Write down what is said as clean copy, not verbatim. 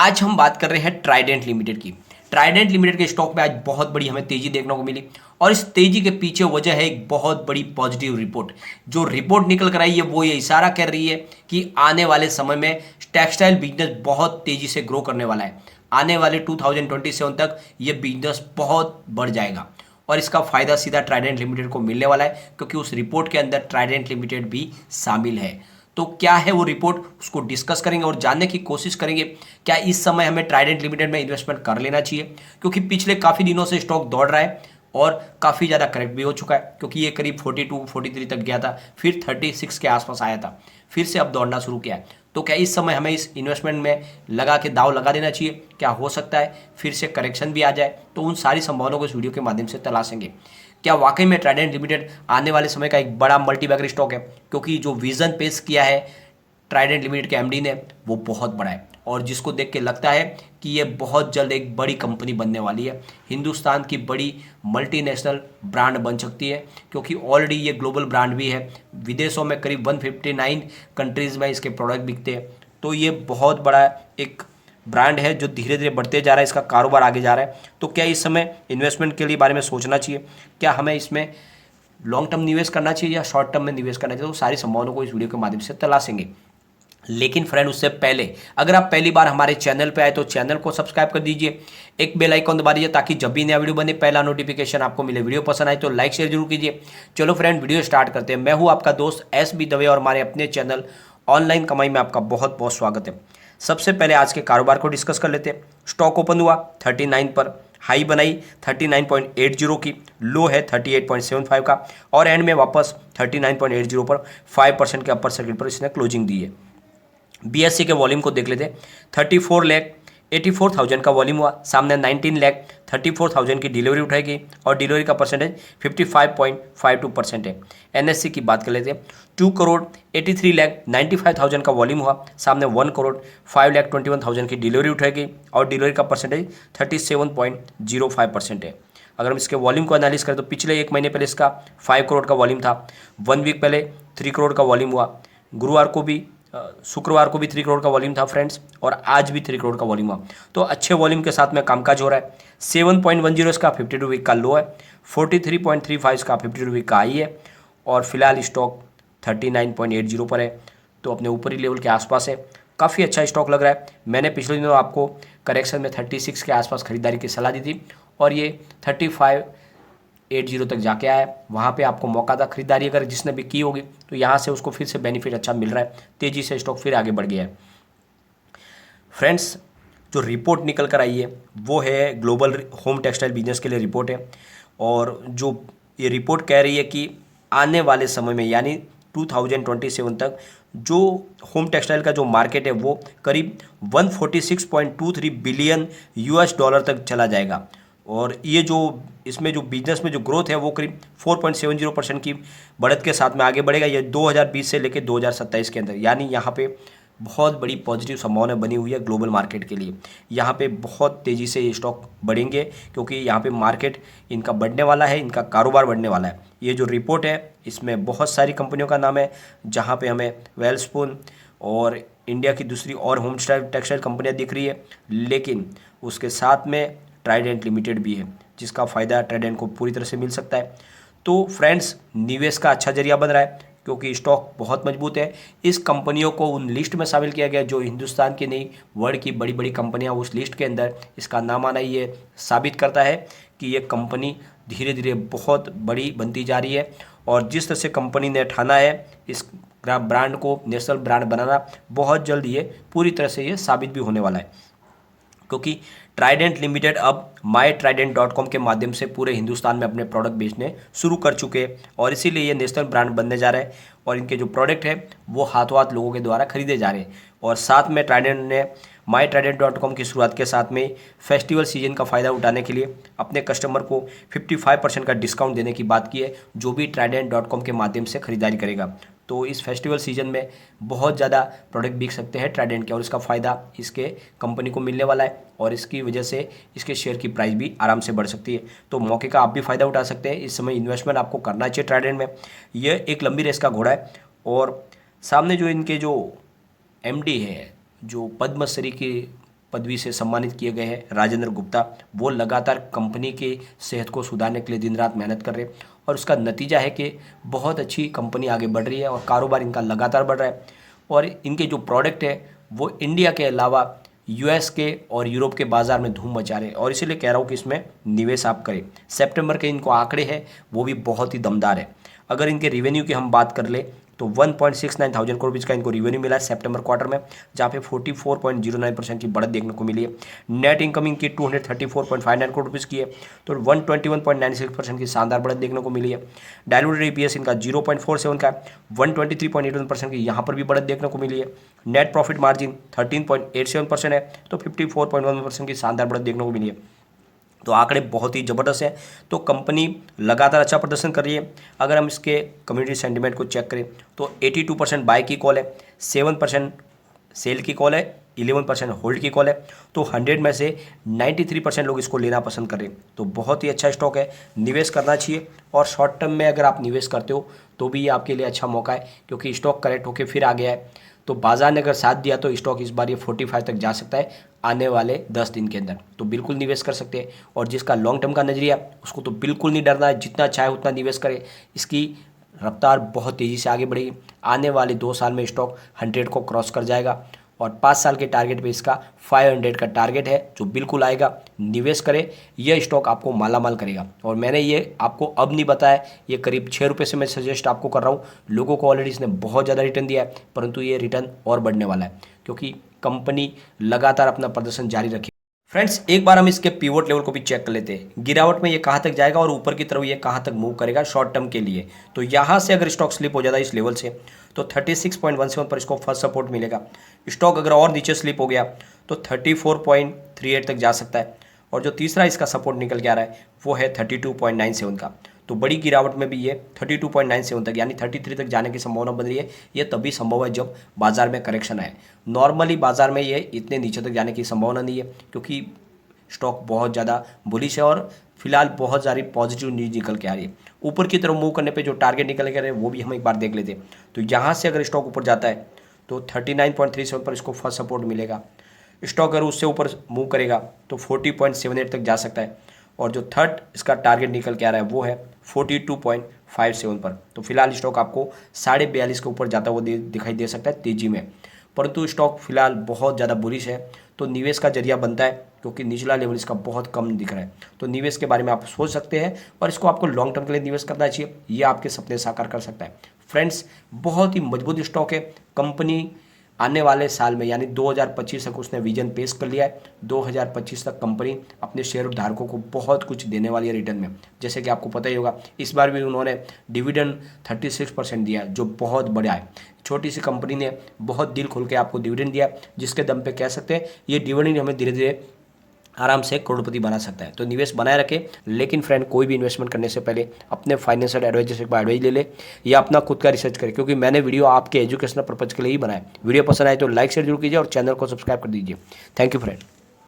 आज हम बात कर रहे हैं ट्राइडेंट लिमिटेड की। ट्राइडेंट लिमिटेड के स्टॉक में आज बहुत बड़ी हमें तेजी देखने को मिली और इस तेजी के पीछे वजह है एक बहुत बड़ी पॉजिटिव रिपोर्ट। जो रिपोर्ट निकल कर आई है वो ये इशारा कर रही है कि आने वाले समय में टेक्सटाइल बिजनेस बहुत तेजी से ग्रो करने वाला है। आने वाले 2027 तक ये बिजनेस बहुत बढ़ जाएगा और इसका फायदा सीधा ट्राइडेंट लिमिटेड को मिलने वाला है, क्योंकि उस रिपोर्ट के अंदर ट्राइडेंट लिमिटेड भी शामिल है। तो क्या है वो रिपोर्ट, उसको डिस्कस करेंगे और जानने की कोशिश करेंगे क्या इस समय हमें ट्राइडेंट लिमिटेड में इन्वेस्टमेंट कर लेना चाहिए, क्योंकि पिछले काफ़ी दिनों से स्टॉक दौड़ रहा है और काफ़ी ज़्यादा करेक्ट भी हो चुका है, क्योंकि ये करीब 42-43 तक गया था, फिर 36 के आसपास आया था, फिर से अब दौड़ना शुरू किया है। तो क्या इस समय हमें इस इन्वेस्टमेंट में लगा के दाव लगा देना चाहिए? क्या हो सकता है फिर से करेक्शन भी आ जाए? तो उन सारी संभावनाओं को इस वीडियो के माध्यम से तलाशेंगे। क्या वाकई में ट्राइडेंट लिमिटेड आने वाले समय का एक बड़ा मल्टीबैगर स्टॉक है? क्योंकि जो विजन पेश किया है ट्राइडेंट लिमिटेड के एमडी ने वो बहुत बड़ा है और जिसको देख के लगता है कि ये बहुत जल्द एक बड़ी कंपनी बनने वाली है, हिंदुस्तान की बड़ी मल्टीनेशनल ब्रांड बन सकती है, क्योंकि ऑलरेडी ये ग्लोबल ब्रांड भी है। विदेशों में करीब 159 कंट्रीज़ में इसके प्रोडक्ट बिकते हैं। तो ये बहुत बड़ा एक ब्रांड है जो धीरे धीरे बढ़ते जा रहा है, इसका कारोबार आगे जा रहा है। तो क्या इस समय इन्वेस्टमेंट के लिए बारे में सोचना चाहिए? क्या हमें इसमें लॉन्ग टर्म निवेश करना चाहिए या शॉर्ट टर्म में निवेश करना चाहिए? तो सारी संभावनाओं को इस वीडियो के माध्यम से तलाशेंगे। लेकिन फ्रेंड, उससे पहले अगर आप पहली बार हमारे चैनल पे आए तो चैनल को सब्सक्राइब कर दीजिए, एक बेल आइकॉन दबा दीजिए ताकि जब भी नया वीडियो बने पहला नोटिफिकेशन आपको मिले। वीडियो पसंद आए तो लाइक शेयर जरूर कीजिए। चलो फ्रेंड, वीडियो स्टार्ट करते हैं। मैं हूं आपका दोस्त SB दवे और हमारे अपने चैनल ऑनलाइन कमाई में आपका बहुत बहुत स्वागत है। सबसे पहले आज के कारोबार को डिस्कस कर लेते हैं। स्टॉक ओपन हुआ 39 पर, हाई बनाई 39.80 की, लो है 38.75 का और एंड में वापस 39.80 पर 5% के अपर सर्किट पर इसने क्लोजिंग दी है। BSE के वॉल्यूम को देख लेते हैं। 34,84,000 का वॉल्यूम हुआ, सामने 19,34,000 की डिलीवरी उठाएगी और डिलीवरी का परसेंटेज 55.52% है। NSE की बात कर लेते हैं। 2,83,95,000 का वॉल्यूम हुआ, सामने 1,05,21,000 की डिलीवरी उठाएगी और डिलीवरी का परसेंटेज 37.05% है। अगर हम इसके वॉल्यूम को एनालिस करें तो पिछले एक महीने पहले इसका 5 करोड़ का वॉल्यूम था, 1 वीक पहले 3 करोड़ का वॉल्यूम हुआ, शुक्रवार को भी 3 करोड़ का वॉल्यूम था फ्रेंड्स, और आज भी 3 करोड़ का वॉल्यूम हुआ। तो अच्छे वॉल्यूम के साथ में कामकाज हो रहा है। 7.10 इसका 52 वीक का लो है, 43.35 इसका 52 वीक का हाई है और फिलहाल स्टॉक 39.80 पर है, तो अपने ऊपरी लेवल के आसपास है। काफ़ी अच्छा स्टॉक लग रहा है। मैंने पिछले दिनों आपको करेक्शन में 36 के आसपास खरीदारी की सलाह दी थी और ये 35.80 तक जाके आया है। वहाँ पे आपको मौका था खरीदारी अगर जिसने भी की होगी, तो यहाँ से उसको फिर से बेनिफिट अच्छा मिल रहा है, तेज़ी से स्टॉक फिर आगे बढ़ गया है। फ्रेंड्स, जो रिपोर्ट निकल कर आई है वो है ग्लोबल होम टेक्सटाइल बिजनेस के लिए रिपोर्ट है और जो ये रिपोर्ट कह रही है कि आने वाले समय में यानी 2027 तक जो होम टेक्सटाइल का जो मार्केट है वो करीब 146.23 बिलियन US डॉलर तक चला जाएगा और ये जो इसमें जो बिजनेस में जो ग्रोथ है वो करीब 4.70% की बढ़त के साथ में आगे बढ़ेगा। ये 2020 से लेकर 2027 के अंदर, यानी यहाँ पे बहुत बड़ी पॉजिटिव संभावना बनी हुई है ग्लोबल मार्केट के लिए। यहाँ पे बहुत तेज़ी से ये स्टॉक बढ़ेंगे क्योंकि यहाँ पे मार्केट इनका बढ़ने वाला है, इनका कारोबार बढ़ने वाला है। ये जो रिपोर्ट है इसमें बहुत सारी कंपनियों का नाम है, जहाँ पे हमें वेलस्पून और इंडिया की दूसरी और होम टेक्सटाइल कंपनियाँ दिख रही है, लेकिन उसके साथ में ट्राइडेंट लिमिटेड भी है जिसका फ़ायदा ट्राइडेंट को पूरी तरह से मिल सकता है। तो फ्रेंड्स, निवेश का अच्छा जरिया बन रहा है क्योंकि स्टॉक बहुत मजबूत है। इस कंपनियों को उन लिस्ट में शामिल किया गया जो हिंदुस्तान की नहीं वर्ल्ड की बड़ी बड़ी कंपनियां, उस लिस्ट के अंदर इसका नाम आना ये साबित करता है कि ये कंपनी धीरे धीरे बहुत बड़ी बनती जा रही है और जिस तरह से कंपनी ने ठाना है इस ब्रांड को नेशनल ब्रांड बनाना, बहुत जल्द ये पूरी तरह से ये साबित भी होने वाला है, क्योंकि ट्राइडेंट लिमिटेड अब mytrident.com के माध्यम से पूरे हिंदुस्तान में अपने प्रोडक्ट बेचने शुरू कर चुके हैं और इसीलिए ये नेशनल ब्रांड बनने जा रहे हैं और इनके जो प्रोडक्ट है वो हाथों हाथ लोगों के द्वारा खरीदे जा रहे हैं। और साथ में ट्राइडेंट ने mytrident.com की शुरुआत के साथ में फेस्टिवल सीजन का फ़ायदा उठाने के लिए अपने कस्टमर को 55% का डिस्काउंट देने की बात की है, जो भी trident.com के माध्यम से खरीदारी करेगा। तो इस फेस्टिवल सीजन में बहुत ज़्यादा प्रोडक्ट बिक सकते हैं ट्राइडेंट के और इसका फ़ायदा इसके कंपनी को मिलने वाला है और इसकी वजह से इसके शेयर की प्राइस भी आराम से बढ़ सकती है। तो मौके का आप भी फ़ायदा उठा सकते हैं। इस समय इन्वेस्टमेंट आपको करना चाहिए ट्राइडेंट में। यह एक लंबी रेस का घोड़ा है और सामने जो इनके जो MD है, जो पद्मश्री की पदवी से सम्मानित किए गए हैं राजेंद्र गुप्ता। वो लगातार कंपनी की सेहत को सुधारने के लिए दिन रात मेहनत कर रहे हैं और उसका नतीजा है कि बहुत अच्छी कंपनी आगे बढ़ रही है और कारोबार इनका लगातार बढ़ रहा है और इनके जो प्रोडक्ट है वो इंडिया के अलावा यूएस के और यूरोप के बाज़ार में धूम मचा रहे हैं और इसीलिए कह रहा हूँ कि इसमें निवेश आप करें। सितंबर के इनको आंकड़े हैं वो भी बहुत ही दमदार है। अगर इनके रेवेन्यू की हम बात कर ले तो 1.69 थाउजेंड करोड़ रुपये का इनको रेवेन्यू मिला है सितंबर क्वार्टर में, जहाँ पे 44.09% की बढ़त देखने को मिली है। नेट इनकम इनकी 234.59 करोड़ रुपये की है, तो 121.96% की शानदार बढ़त देखने को मिली है। डायलूटेड ईपीएस इनका 0.47 का है, 123.81% की यहाँ पर भी बढ़त देखने को मिली है। नेट प्रॉफिट मार्जिन 13.87% है, तो 54.1% की शानदार बढ़त देखने को मिली है। तो आंकड़े बहुत ही ज़बरदस्त हैं। तो कंपनी लगातार अच्छा प्रदर्शन कर रही है। अगर हम इसके कम्युनिटी सेंटिमेंट को चेक करें तो 82% बाय की कॉल है, 7% सेल की कॉल है, 11% होल्ड की कॉल है। तो 100 में से 93% लोग इसको लेना पसंद कर रहे हैं। तो बहुत ही अच्छा स्टॉक है, निवेश करना चाहिए। और शॉर्ट टर्म में अगर आप निवेश करते हो तो भी ये आपके लिए अच्छा मौका है, क्योंकि स्टॉक करेक्ट होकर फिर आ गया है। तो बाजार ने अगर साथ दिया तो स्टॉक इस बार ये 45 तक जा सकता है आने वाले 10 दिन के अंदर। तो बिल्कुल निवेश कर सकते हैं। और जिसका लॉन्ग टर्म का नजरिया उसको तो बिल्कुल नहीं डरना है, जितना चाहे उतना निवेश करे। इसकी रफ्तार बहुत तेज़ी से आगे बढ़ेगी। आने वाले 2 साल में स्टॉक 100 को क्रॉस कर जाएगा और 5 साल के टारगेट पे इसका 500 का टारगेट है, जो बिल्कुल आएगा। निवेश करें, यह स्टॉक आपको मालामाल करेगा। और मैंने ये आपको अब नहीं बताया, ये करीब 6 रुपये से मैं सजेस्ट आपको कर रहा हूँ। लोगों को ऑलरेडी इसने बहुत ज़्यादा रिटर्न दिया है, परंतु ये रिटर्न और बढ़ने वाला है, क्योंकि कंपनी लगातार अपना प्रदर्शन जारी रखे। फ्रेंड्स, एक बार हम इसके पिवोट लेवल को भी चेक कर लेते हैं। गिरावट में ये कहाँ तक जाएगा और ऊपर की तरफ ये कहाँ तक मूव करेगा शॉर्ट टर्म के लिए। तो यहाँ से अगर स्टॉक स्लिप हो जाता है इस लेवल से तो 36.17 पर इसको फर्स्ट सपोर्ट मिलेगा। स्टॉक अगर और नीचे स्लिप हो गया तो 34.38 तक जा सकता है। और जो तीसरा इसका सपोर्ट निकल के आ रहा है वो है 32.97 का। तो बड़ी गिरावट में भी ये 32.97 तक यानी 33 तक जाने की संभावना बन रही है। ये तभी संभव है जब बाजार में करेक्शन आए। नॉर्मली बाजार में ये इतने नीचे तक जाने की संभावना नहीं है, क्योंकि स्टॉक बहुत ज़्यादा बुलिश है और फिलहाल बहुत सारी पॉजिटिव न्यूज निकल के आ रही है। ऊपर की तरफ मूव करने पे जो टारगेट निकल के आ रहे हैं वो भी हम एक बार देख लेते हैं। तो यहाँ से अगर स्टॉक ऊपर जाता है तो 39.37 पर इसको फर्स्ट सपोर्ट मिलेगा। स्टॉक अगर उससे ऊपर मूव करेगा तो 40.78 तक जा सकता है। और जो थर्ड इसका टारगेट निकल के आ रहा है वो है 42.57 पर। तो फिलहाल स्टॉक आपको 42.5 के ऊपर जाता हुआ दिखाई दे सकता है तेजी में, परंतु स्टॉक फिलहाल बहुत ज़्यादा बुलिश है। तो निवेश का जरिया बनता है, क्योंकि निचला लेवल इसका बहुत कम दिख रहा है। तो निवेश के बारे में आप सोच सकते हैं और इसको आपको लॉन्ग टर्म के लिए निवेश करना चाहिए। ये आपके सपने साकार कर सकता है। फ्रेंड्स, बहुत ही मजबूत स्टॉक है। कंपनी आने वाले साल में यानी 2025 तक उसने विजन पेश कर लिया है। 2025 तक कंपनी अपने शेयर धारकों को बहुत कुछ देने वाली है रिटर्न में। जैसे कि आपको पता ही होगा, इस बार भी उन्होंने डिविडेंड 36% दिया, जो बहुत बड़ा है। छोटी सी कंपनी ने बहुत दिल खोल के आपको डिविडेंड दिया, जिसके दम पे कह सकते हैं ये डिविडेंड हमें धीरे धीरे आराम से करोड़पति बना सकता है। तो निवेश बनाए रखें, लेकिन फ्रेंड कोई भी इन्वेस्टमेंट करने से पहले अपने फाइनेंशियल एडवाइजर से एक बार एडवाइस ले ले या अपना खुद का रिसर्च करें, क्योंकि मैंने वीडियो आपके एजुकेशनल पर्पज के लिए ही बनाया। वीडियो पसंद आए तो लाइक शेयर जरूर कीजिए और चैनल को सब्सक्राइब कर दीजिए। Thank you friend.